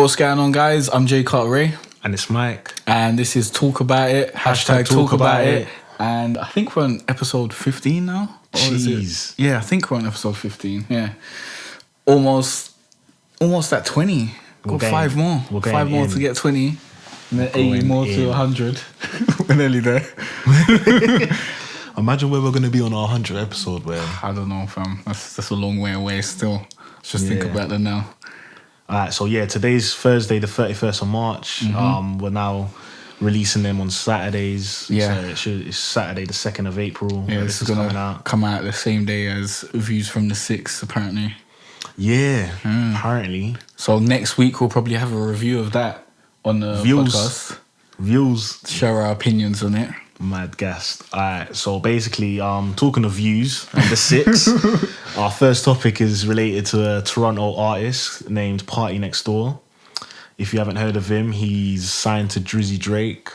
What's going on, guys? I'm Jay Cartere. And it's Mike. And this is Talk About It. Hashtag Talk About It. And I think we're on episode 15 now. Jeez. Yeah, I think we're on episode 15. Yeah. Almost at 20. Got 5 more. 5 more to get 20. And then 80 more to 100. We're nearly there. Imagine where we're going to be on our 100th episode. Where I don't know, fam. That's a long way away still. Let's just think about that now. Alright, so yeah, today's Thursday, the 31st of March. We're now releasing them on Saturdays. Yeah. So it's Saturday, the 2nd of April. Yeah, this is going to come out the same day as Views from the 6th, apparently. Yeah, apparently. So next week we'll probably have a review of that on the podcast. Views. Share our opinions on it. Mad gassed. Alright, so basically, talking of views and the 6, our first topic is related to a Toronto artist named Party Next Door. If you haven't heard of him, he's signed to Drizzy Drake.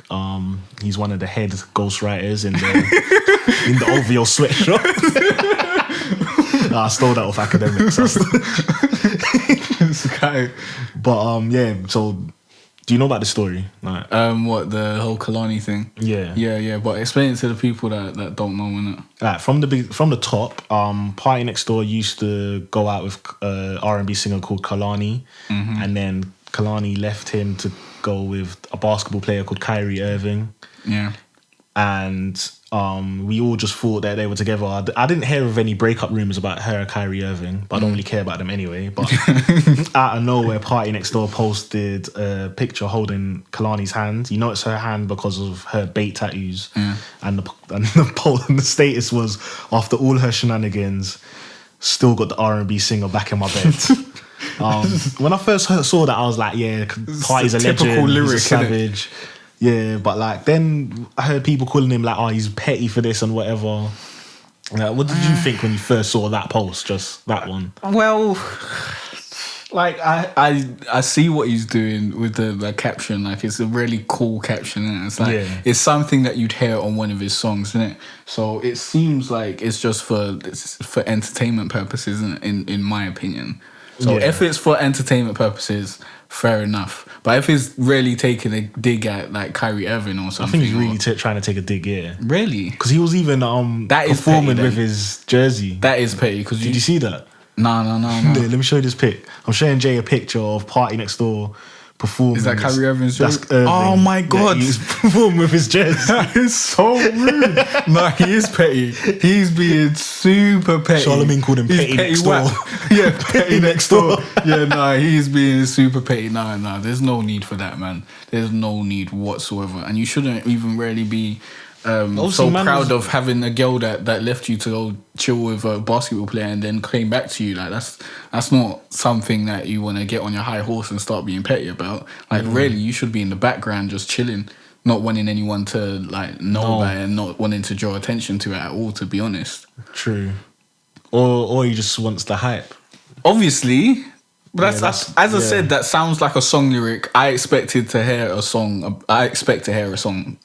He's one of the head ghostwriters in the OVO sweatshop. I stole that off academics. But yeah, so do you know about the story? Like, what, the whole Kehlani thing? Yeah. Yeah. But explain it to the people that don't know, innit? Right, from the top, Party Next Door used to go out with R&B singer called Kehlani, and then Kehlani left him to go with a basketball player called Kyrie Irving. Yeah. And we all just thought that they were together. I didn't hear of any breakup rumors about her and Kyrie Irving, but I don't really care about them anyway. But out of nowhere, Party Next Door posted a picture holding Kehlani's hand. You know it's her hand because of her bait tattoos. And the status was, after all her shenanigans, still got the R&B singer back in my bed. When I first saw that, I was like, yeah, Party's a legend, he's a savage. Yeah, but like then I heard people calling him like, oh, he's petty for this and whatever. Like, what did you think when you first saw that post, just that one? Well, like I see what he's doing with the caption. Like, it's a really cool caption, isn't it? It's like it's something that you'd hear on one of his songs, isn't it? So it seems like it's just for entertainment purposes, in my opinion. So if it's for entertainment purposes, fair enough. But if he's really taking a dig at like Kyrie Irving or something, I think he's really trying to take a dig, yeah. Really? Because he was even performing with his jersey. That is petty. Did you see that? No. Let me show you this pic. I'm showing Jay a picture of Party Next Door performing. Is that Kyrie Irving's jersey? That's Irving. Oh my God. Yeah, he's performing with his jersey. That is so rude. No, he is petty. He's being super petty. Charlemagne called him Petty Next Door. Yeah, Petty Next Door. Yeah, nah, he's being super petty. Nah, there's no need for that, man. There's no need whatsoever. And you shouldn't even really be so proud of having a girl that left you to go chill with a basketball player and then came back to you. Like, that's not something that you want to get on your high horse and start being petty about. Like, really, you should be in the background just chilling, not wanting anyone to like know about it and not wanting to draw attention to it at all, to be honest. True. Or he just wants the hype. Obviously. But that's as I said, that sounds like a song lyric. I expect to hear a song.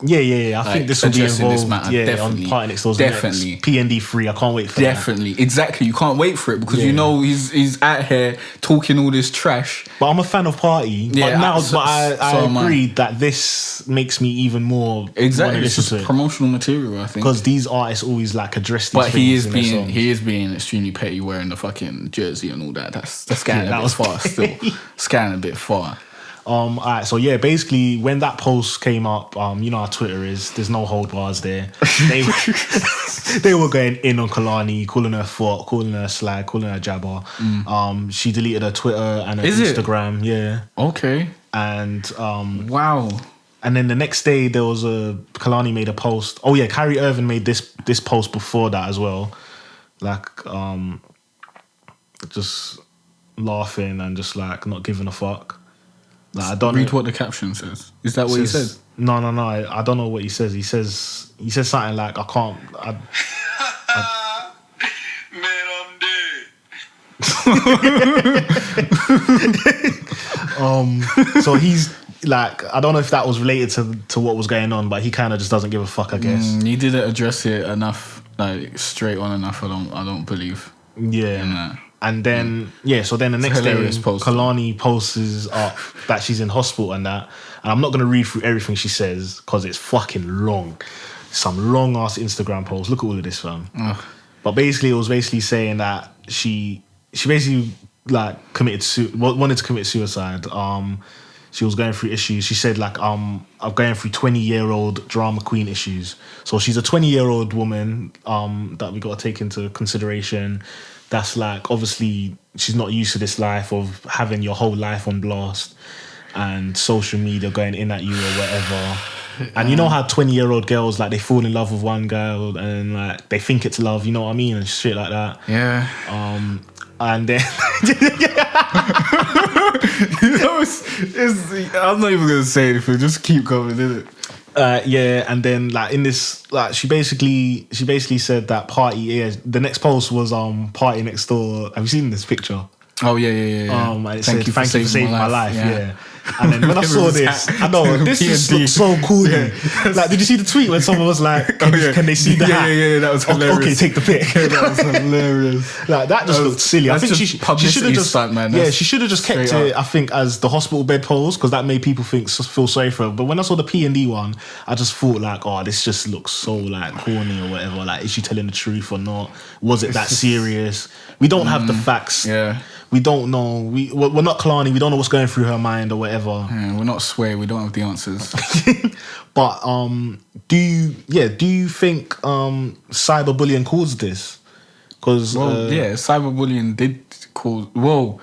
Yeah. I think this will be involved. Definitely. On Party Next Door's Definitely. PND 3. I can't wait for that. Definitely. Exactly. You can't wait for it because you know he's out here talking all this trash. But I'm a fan of Party. Yeah, I agree that this makes me even more exactly. It's just promotional material, I think. Because these artists always like address these things. But he is being extremely petty wearing the fucking jersey and all that. That's getting a bit far still. Scanning a bit far. Alright, so yeah, basically when that post came up, you know how Twitter is, there's no hold bars there. They were going in on Kehlani, calling her fuck, calling her slag, calling her jabber. She deleted her Twitter and her Instagram. Yeah. Okay. And wow. And then the next day there was Kehlani made a post. Oh yeah, Kyrie Irving made this post before that as well. Like just laughing and just like not giving a fuck. Like, I don't read what the caption says. Is that what he says? No. I don't know what he says. He says something like, I can't. Man, I'm dead. So he's like, I don't know if that was related to what was going on, but he kind of just doesn't give a fuck, I guess. He didn't address it enough, like straight on enough. I don't believe. Yeah. And then, so then the next day, Kehlani posts up that she's in hospital and that. And I'm not going to read through everything she says because it's fucking long. Some long-ass Instagram post. Look at all of this, fam. But basically, it was basically saying that she basically, like, wanted to commit suicide. She was going through issues. She said, like, I'm going through 20-year-old drama queen issues. So she's a 20-year-old woman that we got to take into consideration. That's like, obviously, she's not used to this life of having your whole life on blast and social media going in at you or whatever. And you know how 20-year-old girls, like, they fall in love with one girl and, like, they think it's love, you know what I mean? And shit like that. Yeah. And then... I'm not even going to say anything. Just keep going, innit? And then, like, in this, like, she basically said that the next post was party next door. Have you seen this picture? Oh yeah. And it said, thank you for saving my life. Yeah. And then when I saw this, I know this just looks so cool. Yeah. Like, did you see the tweet when someone was like, can they see the hat? Yeah, that was hilarious. Okay, take the pic. That was hilarious. Like, that just looked silly. I think she should have just stunt, man. She should have just kept it, I think, as the hospital bed pose, because that made people feel sorry for her. But when I saw the P&D one, I just thought, like, oh, this just looks so, like, corny or whatever. Like, is she telling the truth or not? Was it that serious? We don't have the facts. Yeah. We don't know. We're not Kehlani. We don't know what's going through her mind or whatever. Yeah, we're not Sway. We don't have the answers. But do you think cyberbullying caused this? Because cyberbullying did cause. Well,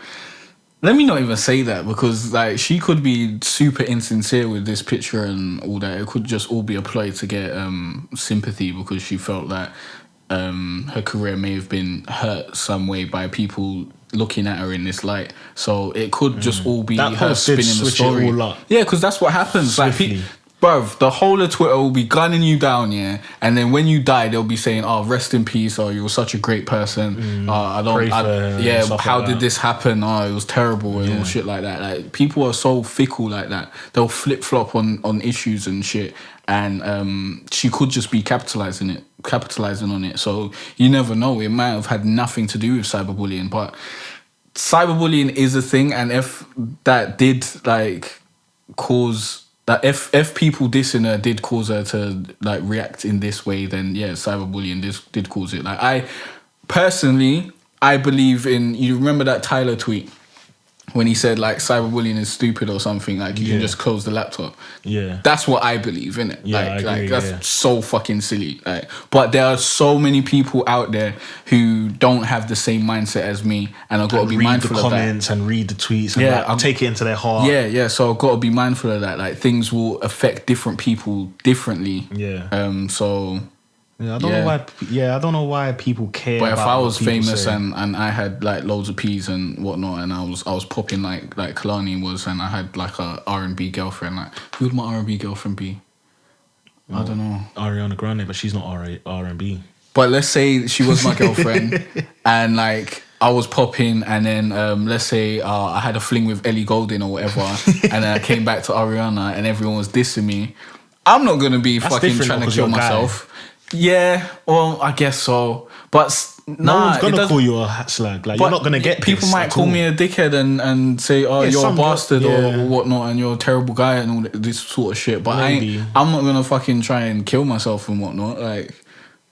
let me not even say that, because, like, she could be super insincere with this picture and all that. It could just all be a ploy to get sympathy, because she felt that her career may have been hurt some way by people looking at her in this light. So it could just all be that her spinning the story. Yeah, because that's what happens. Swiftly. Like, bruv, the whole of Twitter will be gunning you down, and then when you die, they'll be saying, "Oh, rest in peace," or "You're such a great person." How did this happen? Oh, it was terrible, and all shit like that. Like, people are so fickle like that. They'll flip flop on issues and shit. And she could just be capitalizing on it. So you never know. It might have had nothing to do with cyberbullying, but cyberbullying is a thing. And if that did, like, cause that, if people dissing her did cause her to, like, react in this way, then yeah, cyberbullying did cause it. Like, I personally, I believe in. You remember that Tyler tweet when he said, like, cyberbullying is stupid or something, like, you can just close the laptop. Yeah. That's what I believe, innit? Yeah, like that's so fucking silly. Like, but there are so many people out there who don't have the same mindset as me, and I've got to be mindful of that. Read the comments and read the tweets and I'll take it into their heart. Yeah, so I've got to be mindful of that. Like, things will affect different people differently. Yeah. Yeah, I don't know why people care. But if about I was famous say. and I had, like, loads of P's and whatnot, and I was popping like Kehlani was, and I had, like, a R&B girlfriend, like, who would my R&B girlfriend be? I don't know. Ariana Grande, but she's not R&B. But let's say she was my girlfriend, and, like, I was popping, and then let's say I had a fling with Ellie Goulding or whatever, and then I came back to Ariana, and everyone was dissing me. I'm not gonna be fucking trying to kill myself. Yeah, well, I guess so. But no one's gonna call you a slag. Like, you're not gonna get people might call me a dickhead and say, "Oh, you're a bastard" or whatnot, and you're a terrible guy and all this sort of shit. But I'm not gonna fucking try and kill myself and whatnot. Like,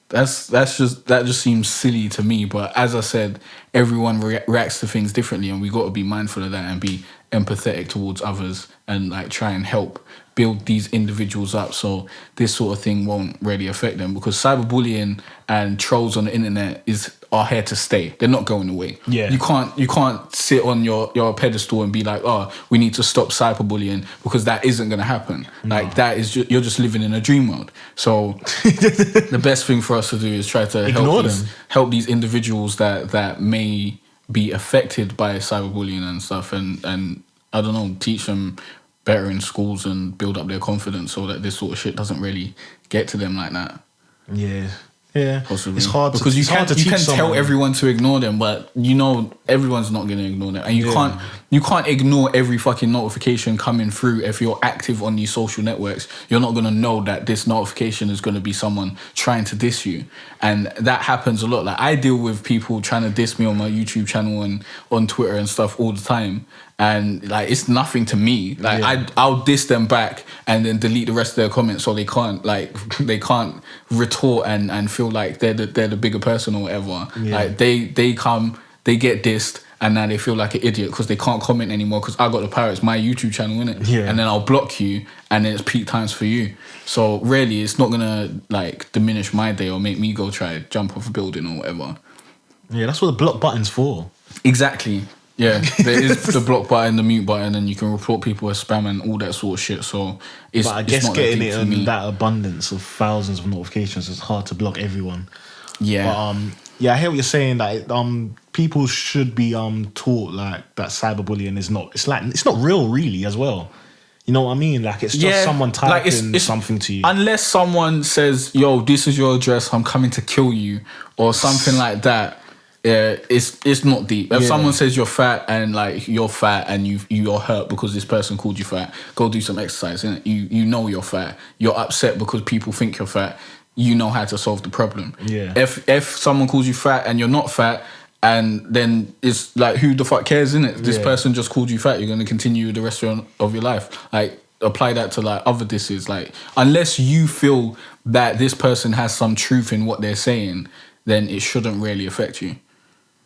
that just seems silly to me. But as I said, everyone reacts to things differently, and we got to be mindful of that and be empathetic towards others and, like, try and help build these individuals up so this sort of thing won't really affect them, because cyberbullying and trolls on the internet are here to stay. They're not going away. Yeah. You can't sit on your pedestal and be like, oh, we need to stop cyberbullying, because that isn't going to happen. No. Like, that is you're just living in a dream world. So the best thing for us to do is try to help these individuals that may be affected by cyberbullying and stuff, and I don't know, teach them better in schools and build up their confidence so that this sort of shit doesn't really get to them like that. Yeah. Yeah, possibly. It's hard because you can tell someone. everyone to ignore them, but you know everyone's not going to ignore them, and you can't ignore every fucking notification coming through. If you're active on these social networks, you're not going to know that this notification is going to be someone trying to diss you, and that happens a lot. Like I deal with people trying to diss me on my YouTube channel and on Twitter and stuff all the time. And like it's nothing to me. Like I'll diss them back and then delete the rest of their comments so they can't retort and feel like they're the bigger person or whatever. Yeah. Like they get dissed and now they feel like an idiot because they can't comment anymore because I got the power. It's my YouTube channel, innit? Yeah. And then I'll block you and then it's peak times for you. So really it's not gonna like diminish my day or make me go try jump off a building or whatever. Yeah, that's what the block button's for. Exactly. Yeah, there is the block button, the mute button, and you can report people as spam and all that sort of shit. So it's but I guess not getting it in that abundance of thousands of notifications is hard to block everyone. Yeah. But I hear what you're saying that people should be taught like that cyberbullying is not. It's like it's not real, really, as well. You know what I mean? Like it's just someone typing something to you. Unless someone says, "Yo, this is your address. I'm coming to kill you," or something like that. Yeah, it's not deep. If someone says you're fat and like you're fat and you're hurt because this person called you fat, go do some exercise. Innit? You know you're fat. You're upset because people think you're fat. You know how to solve the problem. Yeah. If someone calls you fat and you're not fat, and then it's like who the fuck cares, innit? This person just called you fat. You're gonna continue the rest of your life. Like apply that to like other disses. Like unless you feel that this person has some truth in what they're saying, then it shouldn't really affect you.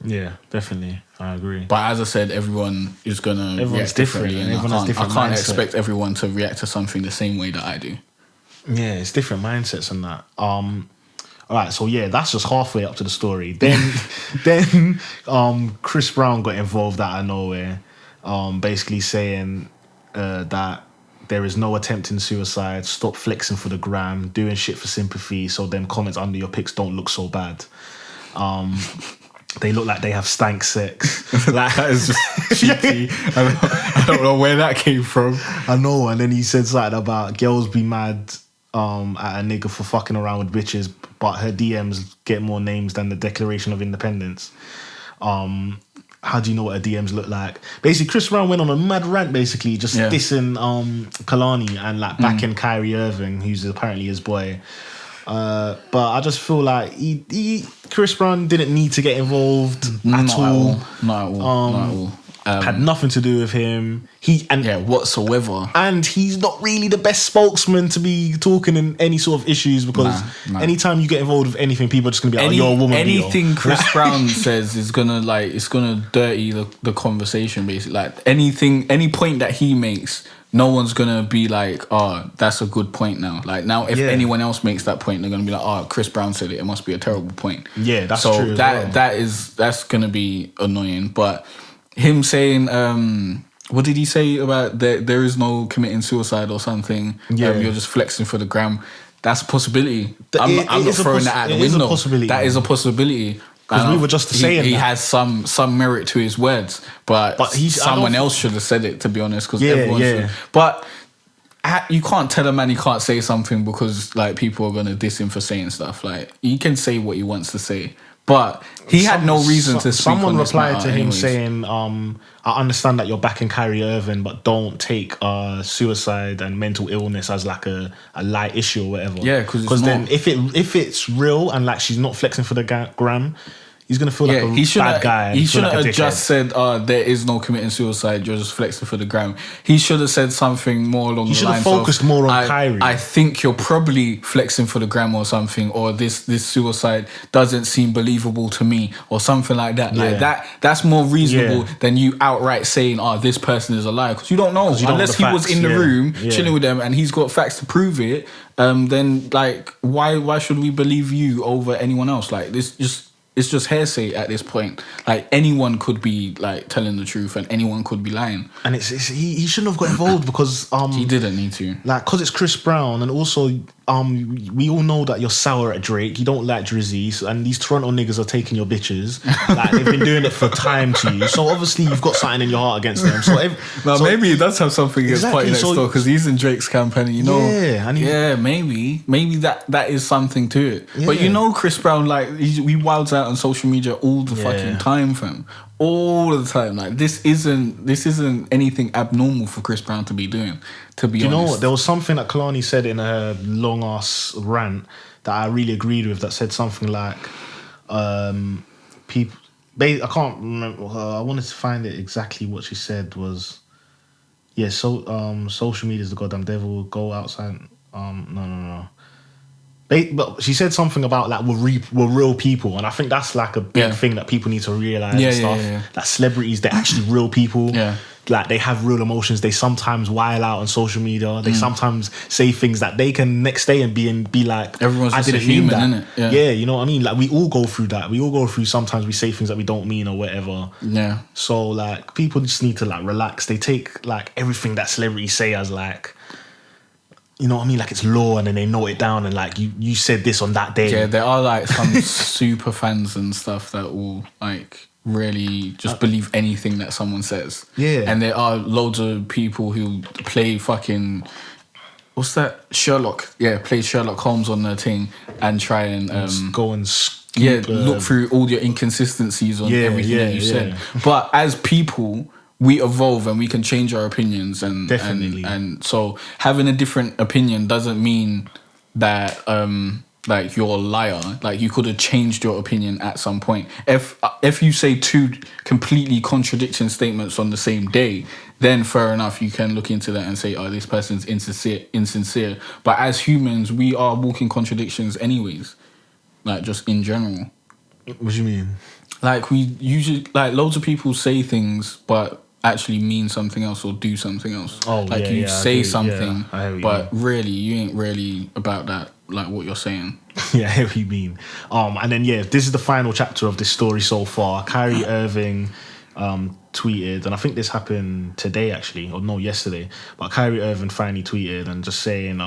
Yeah, definitely. I agree. But as I said, everyone is going to react differently. And everyone has different mindset. I can't expect everyone to react to something the same way that I do. Yeah, it's different mindsets and that. All right, so yeah, that's just halfway up to the story. Then Chris Brown got involved out of nowhere, basically saying that there is no attempting suicide, stop flexing for the gram, doing shit for sympathy, so them comments under your pics don't look so bad. They look like they have stank sex. Like, that is just cheeky. I don't know where that came from. I know. And then he said something about girls be mad at a nigga for fucking around with bitches, but her DMs get more names than the Declaration of Independence. How do you know what her DMs look like? Basically, Chris Brown went on a mad rant, basically, just dissing Kehlani and like backing Kyrie Irving, who's apparently his boy. But I just feel like Chris Brown didn't need to get involved at all. Not at all. Had nothing to do with him. Whatsoever. And he's not really the best spokesman to be talking in any sort of issues because anytime you get involved with anything, people are just gonna be you're a woman. Anything Chris Brown says is gonna it's gonna dirty the conversation basically. Like any point that he makes, no one's gonna be like, oh, that's a good point now. Like now, if anyone else makes that point, they're gonna be like, oh, Chris Brown said it. It must be a terrible point. Yeah, that's true. So that's gonna be annoying. But him saying, what did he say about there is no committing suicide or something? Yeah, you're just flexing for the gram. That's a possibility. I'm not throwing that out the window. That is a possibility. Because we were just saying he has some merit to his words, but someone else should have said it, to be honest. Because everyone should. But you can't tell a man he can't say something because like people are gonna diss him for saying stuff. Like he can say what he wants to say, but he had no reason to speak. Someone on replied to him anyways. saying, "I understand that you're backing Kyrie Irving, but don't take suicide and mental illness as like a light issue or whatever." Yeah, because then if it's real and like she's not flexing for the gram, he's gonna feel like a bad guy. He shouldn't have just said, there is no committing suicide, you're just flexing for the gram. He should have said something more along the lines of... He should have focused more on Kyrie. I think you're probably flexing for the gram or something, or this suicide doesn't seem believable to me, or something like that. Yeah. Like that's more reasonable than you outright saying, this person is a liar. Because you don't know. Unless he was in the room chilling with them and he's got facts to prove it, then like why should we believe you over anyone else? Like it's just hearsay at this point. Like anyone could be like telling the truth, and anyone could be lying. And he shouldn't have got involved because he didn't need to. Like because it's Chris Brown, and also we all know that you're sour at Drake. You don't like Drizzy, and these Toronto niggas are taking your bitches. Like, they've been doing it for time to you. So obviously you've got something in your heart against them. So maybe he does have something against Party Next Door because he's in Drake's campaign. You know, maybe that is something to it. Yeah. But you know, Chris Brown, like, he wilds out on social media all the fucking time, fam. All the time. Like, this isn't anything abnormal for Chris Brown to be doing. To be honest, you know what? There was something that Kehlani said in her long ass rant that I really agreed with. That said something like, people. I can't remember. I wanted to find it exactly. What she said was, social media is the goddamn devil. Go outside. No. But she said something about, like, we're real people, and I think that's like a big thing that people need to realize and stuff. That celebrities, they're actually real people. Yeah. Like, they have real emotions. They sometimes while out on social media. They sometimes say things that they can next day and be like, everyone's just a human, innit? Yeah, you know what I mean? Like, we all go through that. We all go through, sometimes we say things that we don't mean or whatever. Yeah. So, like, people just need to, like, relax. They take, like, everything that celebrities say as, like, you know what I mean? Like, it's law, and then they note it down, and, like, you said this on that day. Yeah, there are, like, some super fans and stuff that will, like, really just believe anything that someone says. Yeah. And there are loads of people who play fucking, what's that? Sherlock. Yeah, play Sherlock Holmes on their thing and try and go and look through all your inconsistencies on everything that you said. But as people, we evolve and we can change our opinions, and definitely. And so having a different opinion doesn't mean that like, you're a liar. Like, you could have changed your opinion at some point. If you say two completely contradicting statements on the same day, then fair enough, you can look into that and say, oh, this person's insincere. But as humans, we are walking contradictions anyways. Like, just in general. What do you mean? Like, we usually, like, loads of people say things but actually mean something else or do something else. Oh, like, you say something, but really, you ain't really about that, like, what you're saying. Yeah, I hear what you mean. And then, this is the final chapter of this story so far. Kyrie Irving tweeted, and I think this happened today, actually, or no, yesterday. But Kyrie Irving finally tweeted and just saying,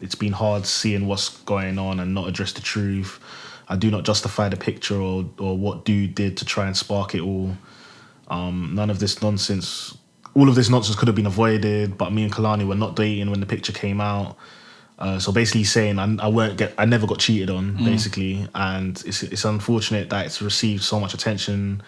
it's been hard seeing what's going on and not address the truth. I do not justify the picture or what dude did to try and spark it all. None of this nonsense, all of this nonsense could have been avoided, but me and Kehlani were not dating when the picture came out. So basically saying I never got cheated on, basically. And it's unfortunate that it's received so much attention,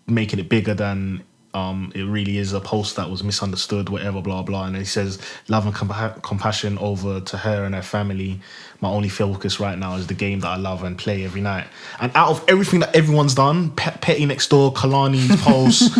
making it bigger than it really is. A post that was misunderstood, whatever, blah, blah. And he says, love and compassion over to her and her family. My only focus right now is the game that I love and play every night. And out of everything that everyone's done, Petty Next Door, Kehlani's post,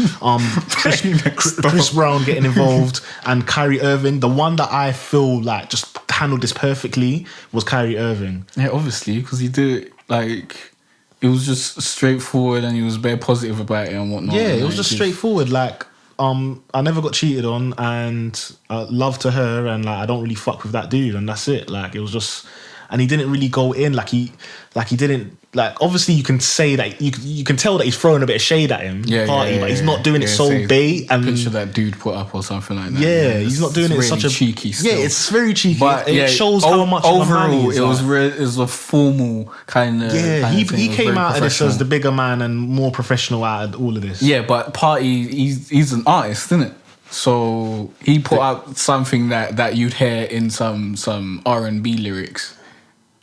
Chris Brown getting involved, and Kyrie Irving, the one that I feel like just handled this perfectly was Kyrie Irving. Yeah, obviously, because he did it, like, it was just straightforward and he was very positive about it and whatnot. Yeah, it was just straightforward. Like, I never got cheated on, and love to her, and, like, I don't really fuck with that dude, and that's it. Like, it was just, and he didn't really go in, like he didn't, like, obviously you can say that, you can tell that he's throwing a bit of shade at him, but he's not doing it so bait. And picture that dude put up or something like that. Yeah, he's not doing it really such a cheeky still. Yeah, it's very cheeky, but it shows how much overall it was a formal kind of. Yeah, he came out of this as the bigger man and more professional out of all of this. Yeah, but Party, he's an artist, isn't it? So he put out something that you'd hear in some R&B lyrics.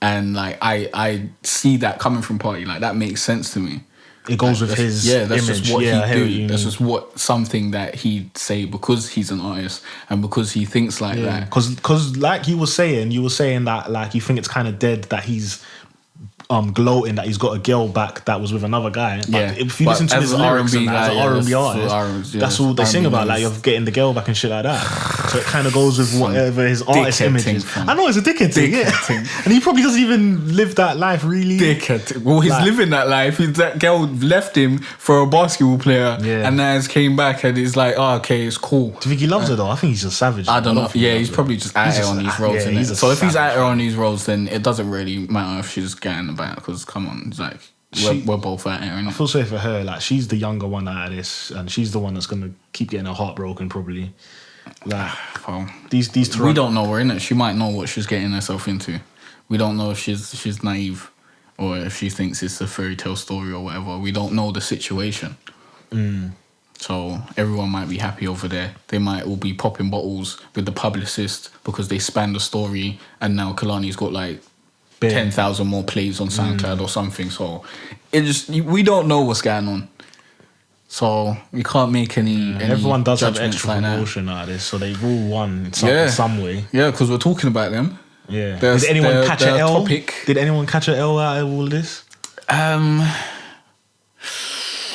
And, like, I see that coming from Party. Like, that makes sense to me. It goes with his that's image. Just what he'd do. That's just something that he'd say because he's an artist and because he thinks like that. Because like you were saying that, like, you think it's kind of dead that he's gloating that he's got a girl back that was with another guy. But if you listen to his lyrics as an R&B artist, that's all they sing about, like, you're getting the girl back and shit like that. So it kind of goes with whatever his artist image is. I know it's a dickhead thing, and he probably doesn't even live that life, really. Dickhead. Well, he's living that life. That girl left him for a basketball player, and now he's came back and he's like, oh, okay, it's cool. Do you think he loves her though? I think he's just savage. I don't know. Yeah, he's probably just out here on these roads. So if he's out here on these roads, then it doesn't really matter if she's getting about. Because come on, it's like we're both out here. I feel sorry for her. Like, she's the younger one out of this, and she's the one that's gonna keep getting her heart broken probably. Like, well, these we don't know her, innit? She might know what she's getting herself into. We don't know if she's naive or if she thinks it's a fairy tale story or whatever. We don't know the situation. So everyone might be happy over there. They might all be popping bottles with the publicist because they spanned the story, and now Kehlani's got like 10,000 more plays on SoundCloud or something. So we don't know what's going on. So we can't make any everyone does have judgments extra like that. promotion out of this, so they've all won in some way. Yeah, because we're talking about them. Yeah. Did anyone catch an L? Topic. Did anyone catch an L out of all of this?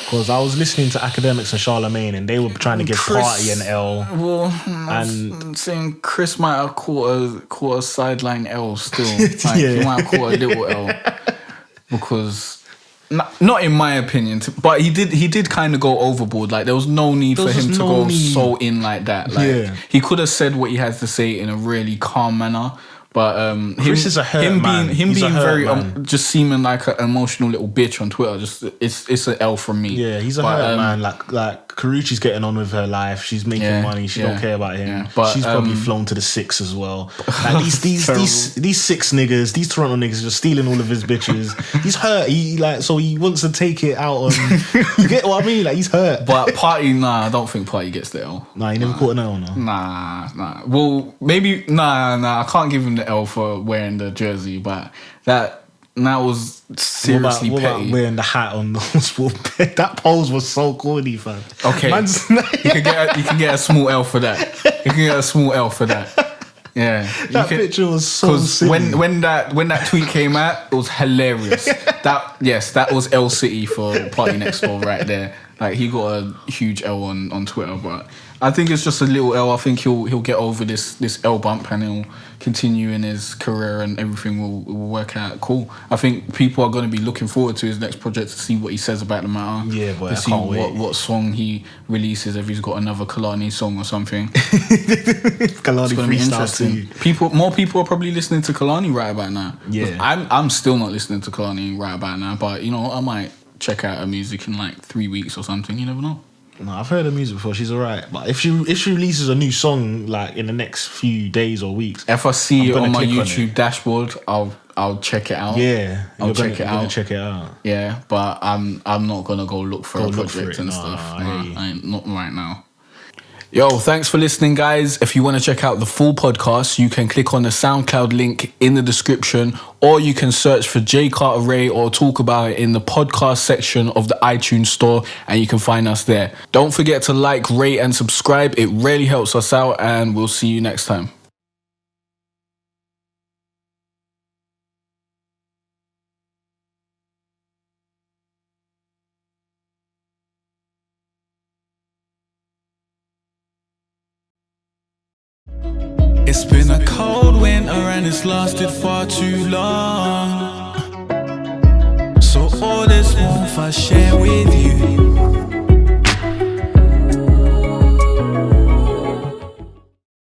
Because I was listening to Academics and Charlemagne, and they were trying to give Party an L. Well, I'm saying Chris might have caught a sideline L still. Like, he might have caught a little L because, not in my opinion, but he did kind of go overboard. Like there was no need for him to go so in like that. Like he could have said what he has to say in a really calm manner. But Chris is a hurt man. Him being very man. Just seeming like an emotional little bitch on Twitter. Just it's an L from me. Yeah, he's a hurt man. Like Karuchi's getting on with her life. She's making money. She don't care about him. Yeah, but she's probably flown to the six as well. Like these six niggas, these Toronto niggas, are stealing all of his bitches. He's hurt. So he wants to take it out on. You get what I mean? Like he's hurt. But Party, I don't think Party gets the L. Nah, he never caught an L. No. Nah. Well, maybe I can't give him the L for wearing the jersey, but that was seriously what petty. about wearing the hat on the that pose was so corny, fam. Okay, you can get a small L for that. You can get a small L for that. Yeah, that picture was so silly. when that tweet came out, it was hilarious. That was L City for Party Next Door right there. Like he got a huge L on Twitter, but I think it's just a little L. I think he'll get over this L bump and he'll continue in his career and everything will work out cool. I think people are going to be looking forward to his next project to see what he says about the matter. Yeah, boy, to see what song he releases, if he's got another Kehlani song or something. Kehlani freestyle too. More people are probably listening to Kehlani right about now. Yeah, I'm still not listening to Kehlani right about now, but I might check out her music in like 3 weeks or something. You never know. No, I've heard her music before. She's alright, but if she releases a new song like in the next few days or weeks, if I see it on my YouTube dashboard, I'll check it out. Yeah, I'll check it out. Check it out. Yeah, but I'm not gonna go look for a project and stuff. I ain't not right now. Yo, thanks for listening, guys. If you want to check out the full podcast, you can click on the SoundCloud link in the description, or you can search for Jay Cartere or talk about it in the podcast section of the iTunes store, and you can find us there. Don't forget to like, rate, and subscribe. It really helps us out, and we'll see you next time. It's been a cold winter and it's lasted far too long. So all this warmth I share with you.